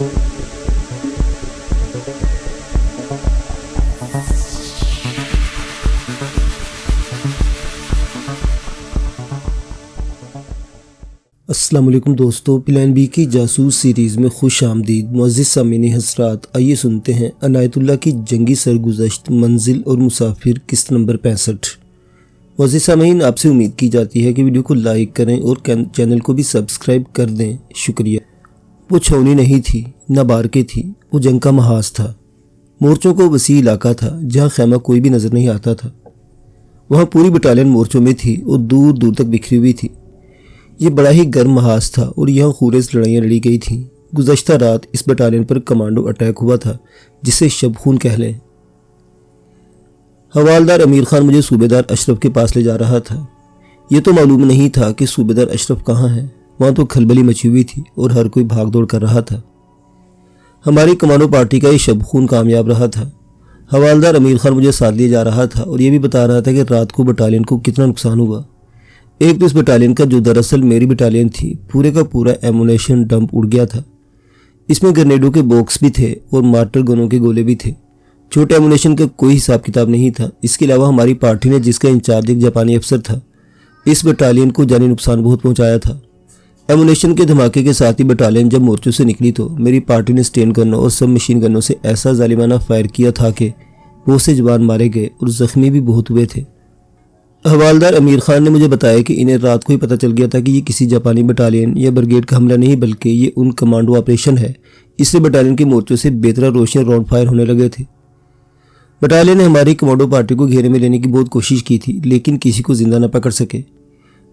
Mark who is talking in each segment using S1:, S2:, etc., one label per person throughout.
S1: अस्सलाम वालेकुम दोस्तों, प्लान बी की जासूस सीरीज़ में खुश आमदीद। मुअज़्ज़िज़ सामीन हज़रात, आइए सुनते हैं अनायतुल्लाह की जंगी सरगुज़श्त मंजिल और मुसाफिर किस्त नंबर 65। मुअज़्ज़िज़ सामीन, आपसे उम्मीद की जाती है कि वीडियो को लाइक करें और चैनल को भी सब्सक्राइब कर दें, शुक्रिया। वो छावनी नहीं थी, न बारके थी, वो जंग का महाज था। मोर्चों को वसी इलाका था जहाँ खैमा कोई भी नज़र नहीं आता था। वहाँ पूरी बटालियन मोर्चों में थी और दूर दूर तक बिखरी हुई थी। ये बड़ा ही गर्म महाज था और यहाँ खूरेज लड़ाइयाँ लड़ी गई थीं। गुज़श्ता रात इस बटालियन पर कमांडो अटैक हुआ था, जिसे शबखून कह लें। हवालदार अमीर खान मुझे सूबेदार अशरफ के पास ले जा रहा था। ये तो मालूम नहीं था कि सूबेदार अशरफ कहाँ है। वहाँ तो खलबली मची हुई थी और हर कोई भाग दौड़ कर रहा था। हमारी कमांडो पार्टी का ये शबखून कामयाब रहा था। हवालदार अमीर खान मुझे साथ लिए जा रहा था और ये भी बता रहा था कि रात को बटालियन को कितना नुकसान हुआ। एक तो इस बटालियन का, जो दरअसल मेरी बटालियन थी, पूरे का पूरा एमुनेशन डंप उड़ गया था। इसमें ग्रेनेडों के बॉक्स भी थे और मार्टर गनों के गोले भी थे। छोटे एमुनेशन का कोई हिसाब किताब नहीं था। इसके अलावा हमारी पार्टी ने, जिसका इंचार्ज एक जापानी अफसर था, इस बटालियन को जानी नुकसान बहुत पहुंचाया था। एमुनेशन के धमाके के साथ ही बटालियन जब मोर्चों से निकली तो मेरी पार्टी ने स्टेन गनों और सब मशीन गनों से ऐसा जालिमाना फायर किया था कि बहुत से जवान मारे गए और जख्मी भी बहुत हुए थे। हवालदार अमीर खान ने मुझे बताया कि इन्हें रात को ही पता चल गया था कि ये किसी जापानी बटालियन या ब्रिगेड का हमला नहीं, बल्कि ये उन कमांडो ऑपरेशन है। इसलिए बटालियन के मोर्चों से बेतरा रोशन राउंड फायर होने लगे थे। बटालियन ने हमारी कमांडो पार्टी को घेरे में लेने की बहुत कोशिश की थी, लेकिन किसी को जिंदा न पकड़ सके।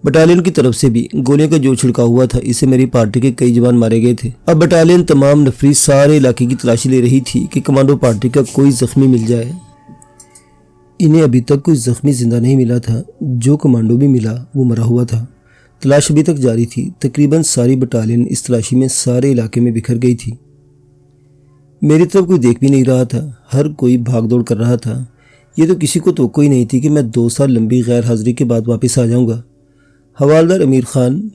S1: बटालियन की तरफ से भी गोलियों का जो छिड़काव हुआ था, इससे मेरी पार्टी के कई जवान मारे गए थे। अब बटालियन तमाम नफरी सारे इलाके की तलाशी ले रही थी कि कमांडो पार्टी का कोई जख्मी मिल जाए। इन्हें अभी तक कोई जख्मी जिंदा नहीं मिला था। जो कमांडो भी मिला वो मरा हुआ था। तलाश अभी तक जारी थी। तकरीबन सारी बटालियन इस तलाशी में सारे इलाके में बिखर गई थी। मेरी तरफ कोई देख भी नहीं रहा था। हर कोई भाग दौड़ कर रहा था। ये तो किसी को तवक्को ही नहीं थी कि मैं 2 साल लंबी गैर हाजिरी के बाद वापस आ जाऊंगा। हवालदार अमीर खान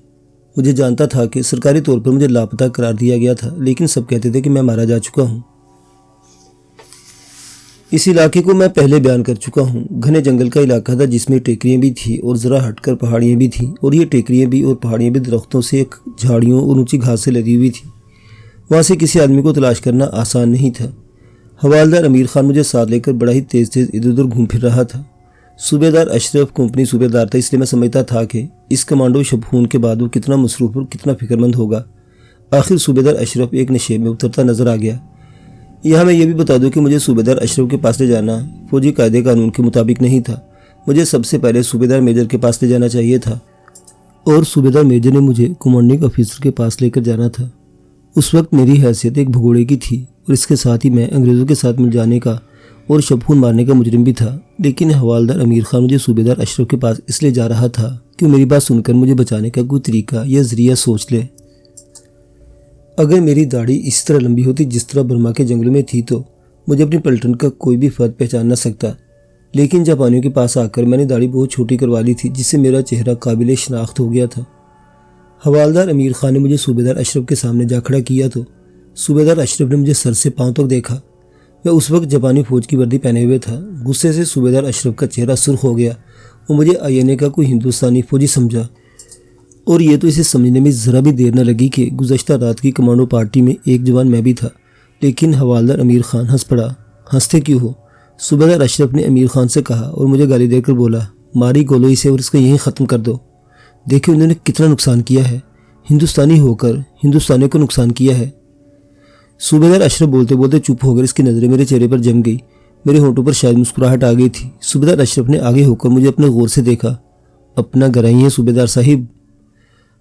S1: मुझे जानता था कि सरकारी तौर पर मुझे लापता करार दिया गया था, लेकिन सब कहते थे कि मैं मारा जा चुका हूँ। इस इलाके को मैं पहले बयान कर चुका हूँ। घने जंगल का इलाका था जिसमें टेकरियाँ भी थी और ज़रा हटकर पहाड़ियाँ भी थीं, और ये टेकरियाँ भी और पहाड़ियाँ भी दरख्तों से, झाड़ियों और ऊंची घास से लदी हुई थी। वहाँ से किसी आदमी को तलाश करना आसान नहीं था। हवालदार अमीर खान मुझे साथ लेकर बड़ा ही तेज़ तेज़ इधर उधर घूम फिर रहा था। सूबेदार अशरफ कंपनी सूबेदार था, इसलिए मैं समझता था कि इस कमांडो शबखून के बाद वो कितना मसरूफ़ और कितना फिक्रमंद होगा। आखिर सूबेदार अशरफ एक नशे में उतरता नजर आ गया। यहाँ मैं ये भी बता दूं कि मुझे सूबेदार अशरफ के पास ले जाना फौजी कायदे कानून के मुताबिक नहीं था। मुझे सबसे पहले सूबेदार मेजर के पास ले जाना चाहिए था, और सूबेदार मेजर ने मुझे कमांडिंग ऑफिसर के पास लेकर जाना था। उस वक्त मेरी हैसियत एक भगोड़े की थी और इसके साथ ही मैं अंग्रेज़ों के साथ मिल जाने का और शबखून मारने का मुजरिम भी था। लेकिन हवालदार अमीर खान मुझे सूबेदार अशरफ के पास इसलिए जा रहा था कि मेरी बात सुनकर मुझे बचाने का कोई तरीका या ज़रिया सोच ले। अगर मेरी दाढ़ी इस तरह लंबी होती जिस तरह बर्मा के जंगलों में थी तो मुझे अपनी पलटन का कोई भी फ़र्क पहचान न सकता। लेकिन जापानियों के पास आकर मैंने दाढ़ी बहुत छोटी करवा ली थी, जिससे मेरा चेहरा काबिल शनाख्त हो गया था। हवालदार अमीर खान ने मुझे सूबेदार अशरफ के सामने जा खड़ा किया तो सूबेदार अशरफ ने मुझे सर से पाँव तक देखा। मैं उस वक्त जापानी फ़ौज की वर्दी पहने हुए था। गुस्से से सूबेदार अशरफ का चेहरा सुर्ख हो गया और मुझे आईएनए का कोई हिंदुस्तानी फ़ौजी समझा। और ये तो इसे समझने में ज़रा भी देर न लगी कि गुज़श्ता रात की कमांडो पार्टी में एक जवान मैं भी था। लेकिन हवालदार अमीर खान हंस पड़ा। हंसते क्यों हो? सूबेदार अशरफ ने अमीर खान से कहा और मुझे गाली देकर बोला, मारी गोलो इसे और इसको यहीं ख़त्म कर दो। देखिए उन्होंने कितना नुकसान किया है। हिंदुस्तानी होकर हिंदुस्तानियों को नुकसान किया है। सूबेदार अशरफ बोलते बोलते चुप होकर इसकी नज़रें मेरे चेहरे पर जम गई। मेरे होंठों पर शायद मुस्कुराहट आ गई थी। सूबेदार अशरफ ने आगे होकर मुझे अपने गौर से देखा। अपना गराई है सूबेदार साहिब,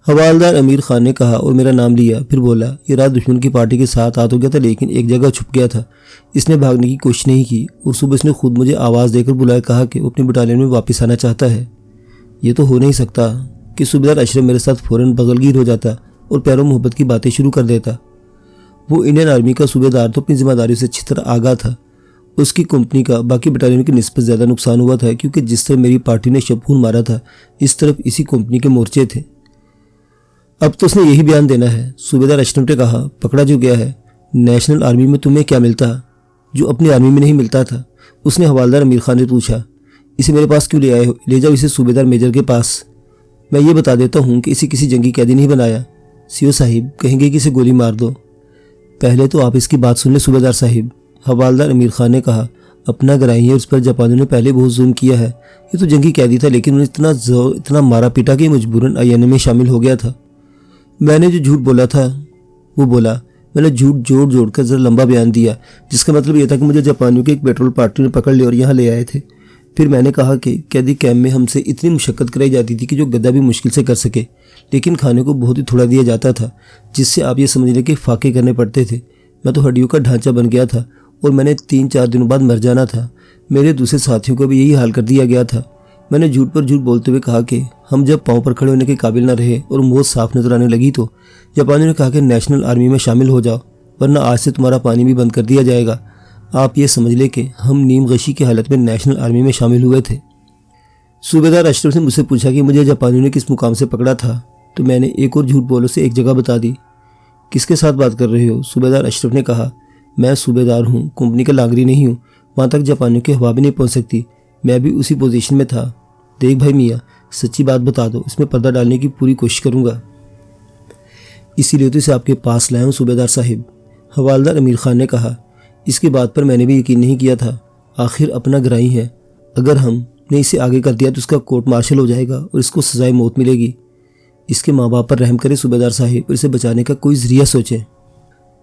S1: हवालदार अमीर खान ने कहा और मेरा नाम लिया। फिर बोला, ये रात दुश्मन की पार्टी के साथ हाथ हो गया था, लेकिन एक जगह छुप गया था। इसने भागने की कोशिश नहीं की और सुबह इसने खुद मुझे आवाज़ देकर बुलाया, कहा कि वो अपनी बटालियन में वापस आना चाहता है। ये तो हो नहीं सकता कि सूबेदार अशरफ मेरे साथ फ़ौरन बगलगीर हो जाता और प्यारो मोहब्बत की बातें शुरू कर देता। वो इंडियन आर्मी का सूबेदार तो अपनी जिम्मेदारी से अच्छी तरह आगाह था। उसकी कंपनी का बाकी बटालियन की निस्बत ज़्यादा नुकसान हुआ था, क्योंकि जिस तरह मेरी पार्टी ने शबखून मारा था, इस तरफ इसी कंपनी के मोर्चे थे। अब तो उसने यही बयान देना है, सूबेदार अशरफ ने कहा। पकड़ा जो गया है, नेशनल आर्मी में तुम्हें क्या मिलता जो अपनी आर्मी में नहीं मिलता था? उसने हवालदार अमीर खान ने पूछा। इसे मेरे पास क्यों ले आए हो? ले जाओ इसे सूबेदार मेजर के पास। मैं ये बता देता हूँ कि इसे किसी जंगी कैदी नहीं बनाया। सीओ साहिब कहेंगे कि इसे गोली मार दो। पहले तो आप इसकी बात सुन लें सूबेदार साहिब, हवालदार अमीर खान ने कहा। अपना गराई है, उस पर जापानियों ने पहले बहुत जुल्म किया है। ये तो जंगी कैदी था, लेकिन उन्हें इतना मारा पीटा कि मजबूरन आईएनए में शामिल हो गया था। मैंने जो झूठ बोला था वो बोला। मैंने झूठ जोड़ जोड़ कर जरा लंबा बयान दिया, जिसका मतलब यह था कि मुझे जापानियों के एक पेट्रोल पार्टी ने पकड़ लिया और यहाँ ले आए थे। फिर मैंने कहा कि कैदी कैंप में हमसे इतनी मुशक्कत कराई जाती थी कि जो गद्दा भी मुश्किल से कर सके, लेकिन खाने को बहुत ही थोड़ा दिया जाता था, जिससे आप ये समझ लें कि फाके करने पड़ते थे। मैं तो हड्डियों का ढांचा बन गया था और मैंने 3-4 दिनों बाद मर जाना था। मेरे दूसरे साथियों को भी यही हाल कर दिया गया था। मैंने झूठ पर झूठ बोलते हुए कहा कि हम जब पाँव पर खड़े होने के काबिल न रहे और मौत साफ नजर आने लगी तो जापानियों ने कहा कि नेशनल आर्मी में शामिल हो जाओ, वरना आज से तुम्हारा पानी भी बंद कर दिया जाएगा। आप ये समझ लें कि हम नीम गशी की हालत में नेशनल आर्मी में शामिल हुए थे। सूबेदार अशरफ ने मुझसे पूछा कि मुझे जापानियों ने किस मुकाम से पकड़ा था, तो मैंने एक और झूठ बोलो से एक जगह बता दी। किसके साथ बात कर रहे हो? सूबेदार अशरफ ने कहा। मैं सूबेदार हूँ, कंपनी का लांगरी नहीं हूँ। वहाँ तक जापानियों की हवा भी नहीं पहुँच सकती। मैं भी उसी पोजीशन में था। देख भाई मियाँ, सच्ची बात बता दो, इसमें पर्दा डालने की पूरी कोशिश करूँगा। इसीलिए तो इसे आपके पास लाया हूँ सूबेदार साहिब, हवालदार अमीर खान ने कहा। इसकी बात पर मैंने भी यकीन नहीं किया था। आखिर अपना गराई है, अगर हमने इसे आगे कर दिया तो इसका कोर्ट मार्शल हो जाएगा और इसको सजाए मौत मिलेगी। इसके माँ बाप पर रहम करे सूबेदार साहिब, और इसे बचाने का कोई जरिया सोचें।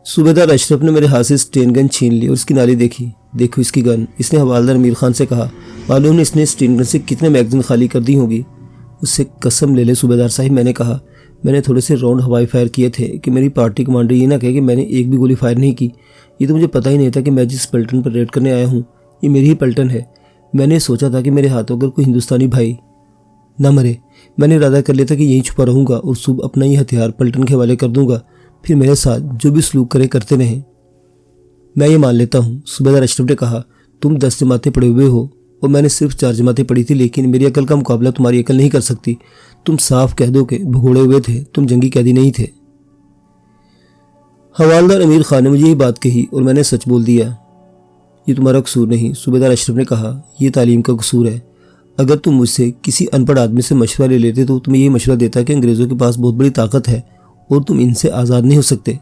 S1: सूबेदार अशरफ ने मेरे हाथ से स्टेन गन छीन ली और उसकी नाली देखी। देखो इसकी गन, इसने हवालदार अमीर खान से कहा। मालूम नहीं इसने स्टेन गन से कितने मैगजीन खाली कर दी होगी। उससे कसम ले ले सूबेदार साहिब, मैंने कहा। मैंने थोड़े से राउंड हवाई फायर किए थे कि मेरी पार्टी कमांडर ये ना कहे कि मैंने एक भी गोली फायर नहीं की। ये तो मुझे पता ही नहीं था कि मैं जिस पलटन पर रेड करने आया हूँ ये मेरी ही पलटन है। मैंने सोचा था कि मेरे हाथों अगर कोई हिंदुस्तानी भाई ना मरे, मैंने इरादा कर लिया था कि यहीं छुपा रहूँगा और सुबह अपना ही हथियार पलटन के हवाले कर दूंगा। फिर मेरे साथ जो भी सलूक करे करते रहें। मैं ये मान लेता हूँ, सूबेदार अशरफ ने कहा। तुम 10 जमातें पढ़े हुए हो और मैंने सिर्फ 4 जमातें पढ़ी थी, लेकिन मेरी अकल का मुकाबला तुम्हारी अकल नहीं कर सकती। तुम साफ कह दो कि भगोड़े हुए थे, तुम जंगी कैदी नहीं थे। हवालदार अमीर खान ने मुझे यही बात कही और मैंने सच बोल दिया। ये तुम्हारा कसूर नहीं, सूबेदार अशरफ ने कहा। ये तालीम का कसूर है। अगर तुम मुझसे किसी अनपढ़ आदमी से मशवरा ले लेते तो तुम्हें यही मशवरा देता कि अंग्रेज़ों के पास बहुत बड़ी ताकत है और तुम इनसे आज़ाद नहीं हो सकते।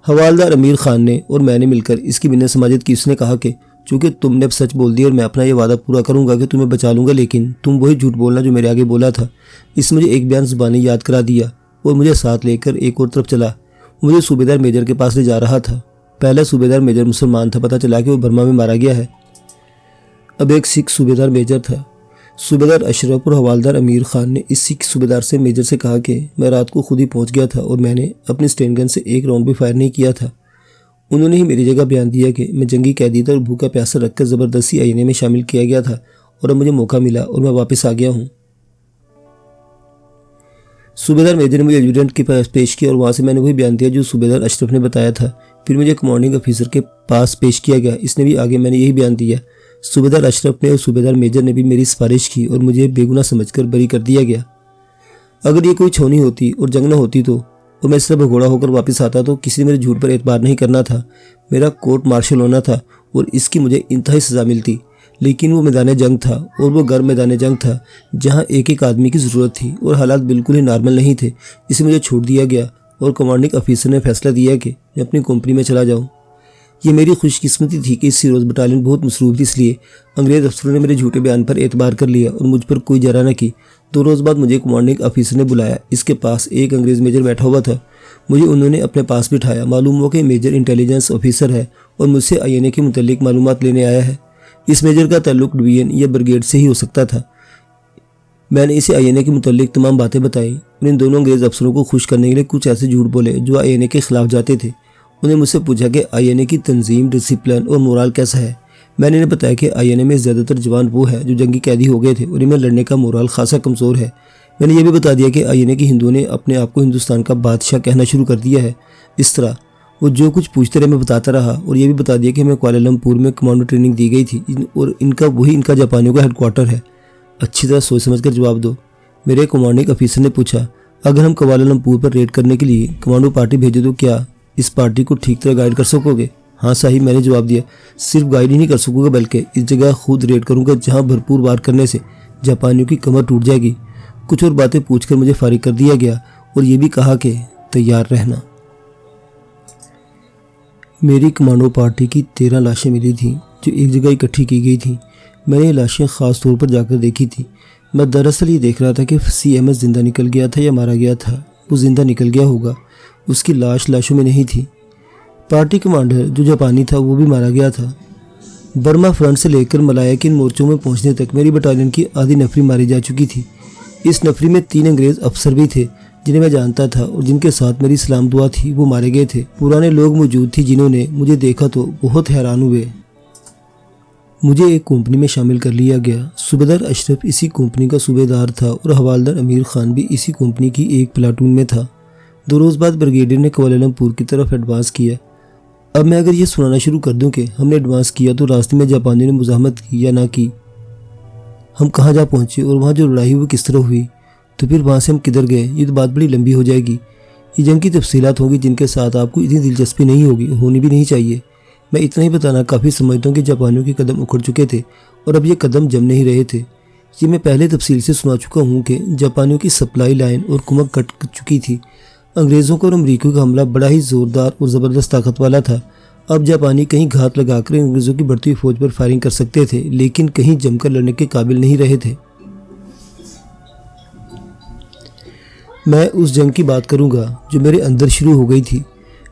S1: हवालदार अमीर खान ने और मैंने मिलकर इसकी बिना समाजत की। उसने कहा कि चूँकि तुमने अब सच बोल दिया और मैं अपना ये वादा पूरा करूंगा कि तुम्हें बचा लूँगा, लेकिन तुम वही झूठ बोलना जो मेरे आगे बोला था। इसने मुझे एक बयान ज़ुबानी याद करा दिया और मुझे साथ लेकर एक और तरफ चला। मुझे सूबेदार मेजर के पास ले जा रहा था। पहला सूबेदार मेजर मुसलमान था, पता चला कि वो बर्मा में मारा गया है। अब एक सिख सूबेदार मेजर था। सूबेदार अशरफ और हवालदार अमीर खान ने इस सिख सूबेदार से मेजर से कहा कि मैं रात को खुद ही पहुंच गया था और मैंने अपनी स्टेन गन से एक राउंड भी फायर नहीं किया था। उन्होंने ही मेरी जगह बयान दिया कि मैं जंगी कैदी था और भूखा प्यासा रखकर ज़बरदस्ती आईएनए में शामिल किया गया था और अब मुझे मौका मिला और मैं वापस आ गया हूँ। सूबेदार मेजर ने मुझे एडजुटेंट के पास पेश किया और वहाँ से मैंने वही बयान दिया जो सूबेदार अशरफ ने बताया था। फिर मुझे कमांडिंग ऑफिसर के पास पेश किया गया। इसने भी आगे मैंने यही बयान दिया। सूबेदार अशरफ ने और सूबेदार मेजर ने भी मेरी सिफारिश की और मुझे बेगुनाह समझकर बरी कर दिया गया। अगर ये कोई छौनी होती और जंग न होती तो और मैं इस तरह भगोड़ा होकर वापस आता तो किसी ने मेरे झूठ पर एतबार नहीं करना था। मेरा कोर्ट मार्शल होना था और इसकी मुझे इंतहाई सज़ा मिलती। लेकिन वो मैदान जंग था और वो गर्म मैदान जंग था जहाँ एक एक आदमी की ज़रूरत थी और हालात बिल्कुल ही नॉर्मल नहीं थे। इसे मुझे छोड़ दिया गया और कमांडिंग ऑफिसर ने फैसला दिया कि मैं अपनी कंपनी में चला जाऊँ। ये मेरी खुशकिस्मती थी कि इस सिरोज़ बटालियन बहुत मसरूफ़ थी, इसलिए अंग्रेज़ अफसरों ने मेरे झूठे बयान पर एतबार कर लिया और मुझ पर कोई जरा न की। 2 रोज़ बाद मुझे कमांडिंग ऑफिसर ने बुलाया। इसके पास एक अंग्रेज़ मेजर बैठा हुआ था। मुझे उन्होंने अपने पास बिठाया। मालूम हुआ कि मेजर इंटेलिजेंस ऑफिसर है और मुझसे आईएनए के मुतल्लिक मालूमात लेने आया है। इस मेजर का ताल्लुक डिवीजन या ब्रिगेड से ही हो सकता था। मैंने इसे आईएनए के मुतल्लिक तमाम बातें बताई और इन दोनों अंग्रेज़ अफसरों को खुश करने के लिए कुछ ऐसे झूठ बोले जो आईएनए के खिलाफ जाते थे। उन्हें मुझसे पूछा कि आईएनए की तंजीम, डिसिप्लिन और मोरल कैसा है। मैंने इन्हें बताया कि आईएनए में ज़्यादातर जवान वो है जो जंगी कैदी हो गए थे और इनमें लड़ने का मोरल खासा कमज़ोर है। मैंने ये भी बता दिया कि आईएनए के हिंदुओं ने अपने आप को हिंदुस्तान का बादशाह कहना शुरू कर दिया है। इस तरह वो जो कुछ पूछते रहे मैं बताता रहा और ये भी बता दिया कि हमें कुआलालंपुर में कमांडो ट्रेनिंग दी गई थी और इनका जापानियों का हेडक्वार्टर है। अच्छी तरह सोच समझ कर जवाब दो। मेरे कमांडिंग ऑफिसर ने पूछा, अगर हम कुआलालंपुर पर रेड करने के लिए कमांडो पार्टी भेजे तो क्या इस पार्टी को ठीक तरह गाइड कर सकोगे? हाँ साहिब, मैंने जवाब दिया। सिर्फ गाइड ही नहीं कर सकूँगा बल्कि इस जगह खुद रेड करूँगा जहाँ भरपूर वार करने से जापानियों की कमर टूट जाएगी। कुछ और बातें पूछकर मुझे फारिग कर दिया गया और ये भी कहा कि तैयार रहना। मेरी कमांडो पार्टी की 13 लाशें मिली थीं जो एक जगह इकट्ठी की गई थीं। मैंने ये लाशें ख़ास तौर पर जाकर देखी थी। मैं दरअसल ये देख रहा था कि CMS जिंदा निकल गया था या मारा गया था। वो जिंदा निकल गया होगा, उसकी लाश लाशों में नहीं थी। पार्टी कमांडर जो जापानी था वो भी मारा गया था। बर्मा फ्रंट से लेकर मलाया के इन मोर्चों में पहुंचने तक मेरी बटालियन की आधी नफरी मारी जा चुकी थी। इस नफरी में 3 अंग्रेज़ अफसर भी थे जिन्हें मैं जानता था और जिनके साथ मेरी सलाम दुआ थी, वो मारे गए थे। पुराने लोग मौजूद थे जिन्होंने मुझे देखा तो बहुत हैरान हुए। मुझे एक कंपनी में शामिल कर लिया गया। सूबेदार अशरफ इसी कंपनी का सूबेदार था और हवालदार अमीर खान भी इसी कंपनी की एक प्लाटून में था। 2 रोज़ बाद ब्रिगेडियर ने कुआलालंपुर की तरफ एडवांस किया। अब मैं अगर ये सुनाना शुरू कर दूं कि हमने एडवांस किया तो रास्ते में जापानियों ने मुज़ाहमत की या ना की, हम कहाँ जा पहुँचे और वहाँ जो लड़ाई वो किस तरह हुई, तो फिर वहाँ से हम किधर गए, ये तो बात बड़ी लंबी हो जाएगी। ये जंग की तफसीलात होंगी जिनके साथ आपको इतनी दिलचस्पी नहीं होगी, होनी भी नहीं चाहिए। मैं इतना ही बताना काफ़ी समझता हूँ कि जापानियों के कदम उखड़ चुके थे और अब ये कदम जम नहीं रहे थे। ये मैं पहले तफसील से सुना चुका हूँ कि जापानियों की सप्लाई लाइन और कुमक कट चुकी थी। अंग्रेज़ों का और अमरीकियों का हमला बड़ा ही ज़ोरदार और ज़बरदस्त ताकत वाला था। अब जापानी कहीं घात लगाकर अंग्रेज़ों की बढ़ती हुई फौज पर फायरिंग कर सकते थे, लेकिन कहीं जमकर लड़ने के काबिल नहीं रहे थे। मैं उस जंग की बात करूंगा जो मेरे अंदर शुरू हो गई थी।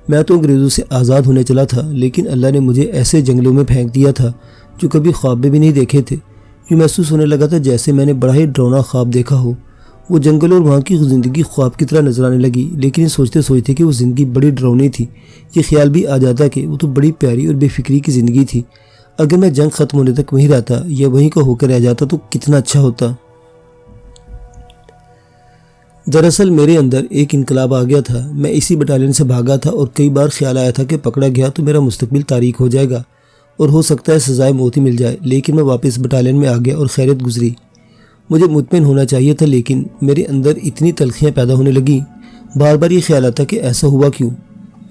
S1: मैं तो अंग्रेज़ों से आज़ाद होने चला था, लेकिन अल्लाह ने मुझे ऐसे जंगलों में फेंक दिया था जो कभी ख्वाब में भी नहीं देखे थे। यूँ महसूस होने लगा था जैसे मैंने बड़ा ही डरावना ख्वाब देखा हो। वो जंगल और वहाँ की ज़िंदगी ख्वाब की तरह नजर आने लगी, लेकिन सोचते सोचते कि वो ज़िंदगी बड़ी डरावनी थी, ये ख्याल भी आ जाता कि वो तो बड़ी प्यारी और बेफिक्री की ज़िंदगी थी। अगर मैं जंग ख़त्म होने तक वहीं रहता या वहीं का होकर रह जाता तो कितना अच्छा होता। दरअसल मेरे अंदर एक इनकलाब आ गया था। मैं इसी बटालियन से भागा था और कई बार ख्याल आया था कि पकड़ा गया तो मेरा मुस्तकबिल तारीख हो जाएगा और हो सकता है सजाए मौत ही मिल जाए, लेकिन मैं वापस बटालियन में आ गया और खैरियत गुजरी। मुझे मुतमिन होना चाहिए था, लेकिन मेरे अंदर इतनी तलखियाँ पैदा होने लगी। बार बार ये ख्याल आता कि ऐसा हुआ क्यों?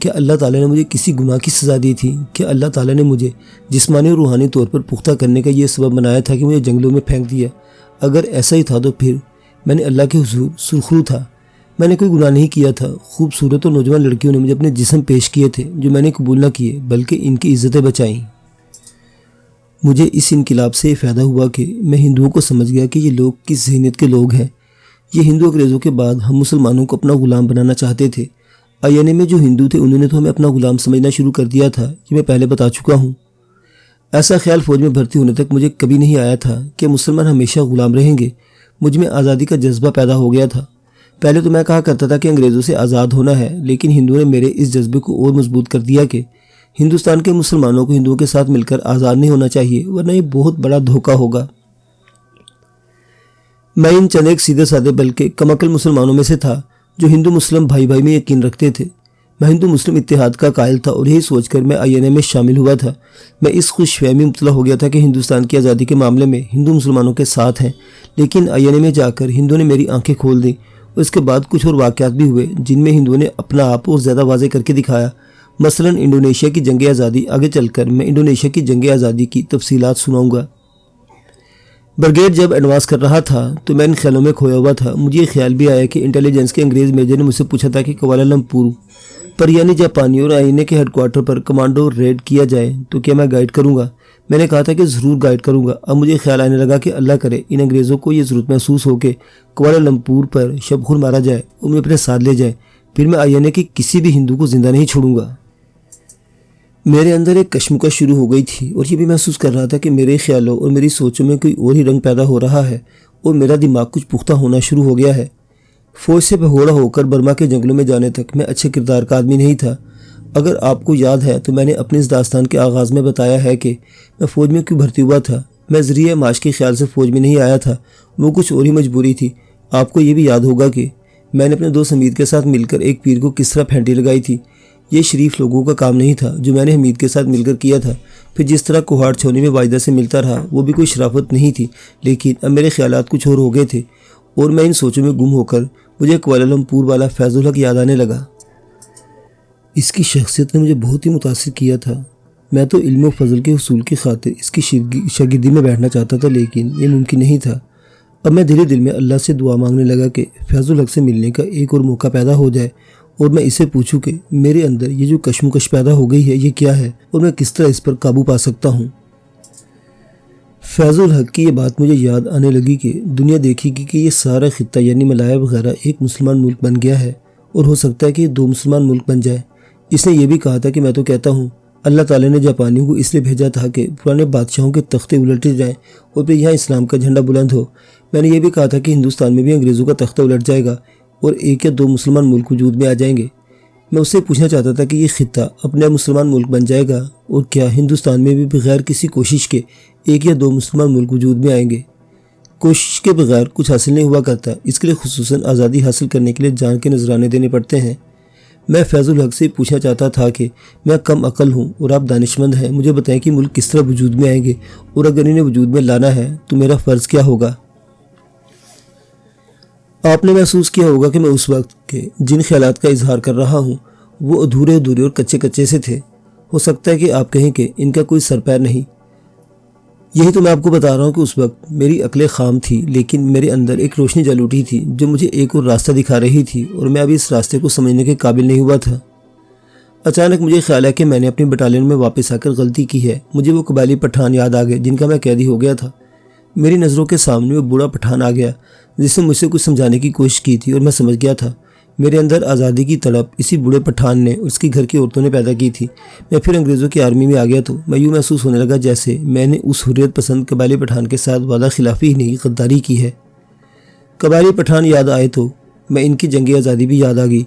S1: क्या अल्लाह ताला ने मुझे किसी गुनाह की सज़ा दी थी? क्या अल्लाह ताला ने मुझे जिस्मानी और रूहानी तौर पर पुख्ता करने का ये सबब बनाया था कि मुझे जंगलों में फेंक दिया? अगर ऐसा ही था तो फिर मैंने अल्लाह के हुजूर सुरखरू था। मैंने कोई गुनाह नहीं किया था। खूबसूरत और नौजवान लड़कियों ने मुझे अपने जिस्म पेश किए थे जो मैंने कबूल न किए, बल्कि इनकी इज़्ज़तें बचाईं। मुझे इस इनकलाब से फ़ायदा हुआ कि मैं हिंदुओं को समझ गया कि ये लोग किस ज़हनियत के लोग हैं। ये हिंदू अंग्रेज़ों के बाद हम मुसलमानों को अपना ग़ुलाम बनाना चाहते थे। आईएनए में जो हिंदू थे उन्होंने तो हमें अपना ग़ुलाम समझना शुरू कर दिया था, ये मैं पहले बता चुका हूँ। ऐसा ख्याल फ़ौज में भर्ती होने तक मुझे कभी नहीं आया था कि मुसलमान हमेशा ग़ुलाम रहेंगे। मुझ में आज़ादी का जज्बा पैदा हो गया था। पहले तो मैं कहा करता था कि अंग्रेज़ों से आज़ाद होना है, लेकिन हिंदुओं ने मेरे इस जज्बे को और मजबूत कर दिया कि हिंदुस्तान के मुसलमानों को हिंदुओं के साथ मिलकर आज़ाद नहीं होना चाहिए, वरना ये बहुत बड़ा धोखा होगा। मैं इन चंद एक सीधे साधे बल्कि कमअक्ल मुसलमानों में से था जो हिंदू मुस्लिम भाई भाई में यकीन रखते थे। मैं हिंदू मुस्लिम इत्तेहाद का कायल था और यही सोचकर मैं आईएनए में शामिल हुआ था। मैं इस खुशफहमी में मुब्तला हो गया था कि हिंदुस्तान की आज़ादी के मामले में हिंदू मुसलमानों के साथ हैं, लेकिन आईएनए में जाकर हिंदुओं ने मेरी आंखें खोल दी और इसके बाद कुछ और वाक़यात भी हुए जिनमें हिंदुओं ने अपना आप और ज़्यादा वाज़े करके दिखाया। मसलन इंडोनेशिया की जंग आज़ादी। आगे चलकर मैं इंडोनेशिया की जंग आज़ादी की तफसीलात सुनाऊंगा। ब्रिगेड जब एडवांस कर रहा था तो मैं इन ख्यालों में खोया हुआ था। मुझे ये ख्याल भी आया कि इंटेलिजेंस के अंग्रेज़ मेजर ने मुझसे पूछा था कि कुआलालंपुर पर यानी जापानी और आईएनए के हेडक्वार्टर पर कमांडो रेड किया जाए तो क्या मैं गाइड करूंगा? मैंने कहा था कि ज़रूर गाइड करूंगा। अब मुझे ख्याल आने लगा कि अल्लाह करे इन अंग्रेज़ों को ये ज़रूरत महसूस हो कि कुआलालंपुर पर शबखुर मारा जाए, उन्हें अपने साथ ले जाए, फिर मैं आईएनए के किसी भी हिंदू को जिंदा नहीं छोड़ूंगा। मेरे अंदर एक कश्मकश शुरू हो गई थी और ये भी महसूस कर रहा था कि मेरे ख्यालों और मेरी सोचों में कोई और ही रंग पैदा हो रहा है और मेरा दिमाग कुछ पुख्ता होना शुरू हो गया है। फ़ौज से भगोड़ा होकर बर्मा के जंगलों में जाने तक मैं अच्छे किरदार का आदमी नहीं था। अगर आपको याद है तो मैंने अपने इस दास्तान के आगाज़ में बताया है कि मैं फ़ौज में क्यों भर्ती हुआ था। मैं ज़रिए माश के ख्याल से फ़ौज में नहीं आया था, वो कुछ और ही मजबूरी थी। आपको ये भी याद होगा कि मैंने अपने दोस्त हमीद के साथ मिलकर एक पीर को किस तरह फेंटी लगाई थी। ये शरीफ लोगों का काम नहीं था जो मैंने हमीद के साथ मिलकर किया था। फिर जिस तरह कुहाड़ छोनी में वायदा से मिलता रहा वो भी कोई शराफत नहीं थी, लेकिन अब मेरे ख्यालात कुछ और हो गए थे और मैं इन सोचों में गुम होकर मुझे कुआलालंपुर वाला फैजुल हक याद आने लगा। इसकी शख्सियत ने मुझे बहुत ही मुतासिर किया था। मैं तो इल्म व फजल के हुसूल की खातिर इसकी शागिर्दी में बैठना चाहता था, लेकिन ये मुमकिन नहीं था। अब मैं धीरे दिल में अल्लाह से दुआ मांगने लगा कि फैज़ुल हक से मिलने का एक और मौका पैदा हो जाए और मैं इसे पूछूं कि मेरे अंदर ये जो कश्मकश पैदा हो गई है ये क्या है और मैं किस तरह इस पर काबू पा सकता हूँ। फैज़ुल हक की ये बात मुझे याद आने लगी कि दुनिया देखेगी कि ये सारा खित्ता यानी मलाया वगैरह एक मुसलमान मुल्क बन गया है और हो सकता है कि 2 मुसलमान मुल्क बन जाए। इसने ये भी कहा था कि मैं तो कहता हूँ अल्लाह ताला ने जापानियों को इसलिए भेजा था कि पुराने बादशाहों के तख्ते उलटे जाएं और फिर यहाँ इस्लाम का झंडा बुलंद हो। मैंने ये भी कहा था कि हिंदुस्तान में भी अंग्रेज़ों का तख्ता उलट जाएगा और 1 या 2 मुसलमान मुल्क वजूद में आ जाएंगे। मैं उससे पूछना चाहता था कि ये खित्ता अपने आप मुसलमान मुल्क बन जाएगा और क्या हिंदुस्तान में भी बगैर किसी कोशिश के 1 या 2 मुसलमान मुल्क वजूद में आएंगे। कोशिश के बगैर कुछ हासिल नहीं हुआ करता, इसके लिए खुसूसन आज़ादी हासिल करने के लिए जान के नजराने देने पड़ते हैं। मैं फैज़ुल हक से पूछना चाहता था कि मैं कम अकल हूँ और आप दानिशमंद हैं, मुझे बताएं कि मुल्क किस तरह वजूद में आएंगे और अगर इन्हें वजूद में लाना है तो मेरा फ़र्ज़ क्या होगा। आपने महसूस किया होगा कि मैं उस वक्त के जिन ख्यालात का इजहार कर रहा हूँ वो अधूरे अधूरे और कच्चे कच्चे से थे। हो सकता है कि आप कहें कि इनका कोई सर पैर नहीं। यही तो मैं आपको बता रहा हूँ कि उस वक्त मेरी अक्लें खाम थी, लेकिन मेरे अंदर एक रोशनी जल उठी थी जो मुझे एक और रास्ता दिखा रही थी और मैं अभी इस रास्ते को समझने के काबिल नहीं हुआ था। अचानक मुझे ख्याल है कि मैंने अपनी बटालियन में वापस आकर गलती की है। मुझे वो कबायली पठान याद आ गए जिनका मैं कैदी हो गया था। मेरी नज़रों के सामने वो बूढ़ा पठान आ गया जिसने मुझसे कुछ समझाने की कोशिश की थी और मैं समझ गया था। मेरे अंदर आज़ादी की तड़प इसी बूढ़े पठान ने और उसकी घर की औरतों ने पैदा की थी। मैं फिर अंग्रेज़ों की आर्मी में आ गया तो मैं यूँ महसूस होने लगा जैसे मैंने उस हुर्रियत पसंद कबायली पठान के साथ वादा खिलाफ़ी ही नहीं गद्दारी की है। कबायली पठान याद आए तो मैं इनकी जंग आज़ादी भी याद आ गई।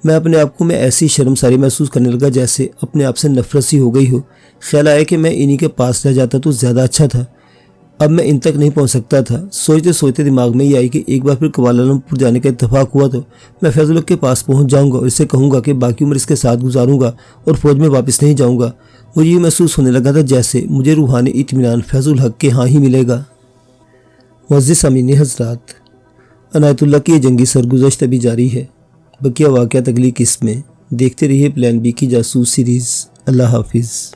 S1: मैं अपने आप को मैं ऐसी शर्मसारी महसूस करने लगा जैसे अपने आप से नफरत सी हो गई हो। ख्याल आया कि मैं इन्हीं के पास रह जाता तो ज़्यादा अच्छा था। अब मैं इन तक नहीं पहुंच सकता था। सोचते सोचते दिमाग में ये आई कि एक बार फिर कुआलालंपुर जाने का इत्तेफाक हुआ तो मैं फैज़ुल हक के पास पहुंच जाऊंगा और इससे कहूंगा कि बाकी उम्र इसके साथ गुजारूंगा और फ़ौज में वापस नहीं जाऊंगा। मुझे ये महसूस होने लगा था जैसे मुझे रूहानी इत्मीनान फैज़ुल हक के यहाँ ही मिलेगा। मुअज़्ज़िज़ सामीन हज़रात, अनायतुल्लाह की जंगी सरगुज़श्त अभी जारी है। बकिया वाक़यात अगली किस्त में। देखते रहिए प्लान बी की जासूस सीरीज़। अल्लाह हाफिज़।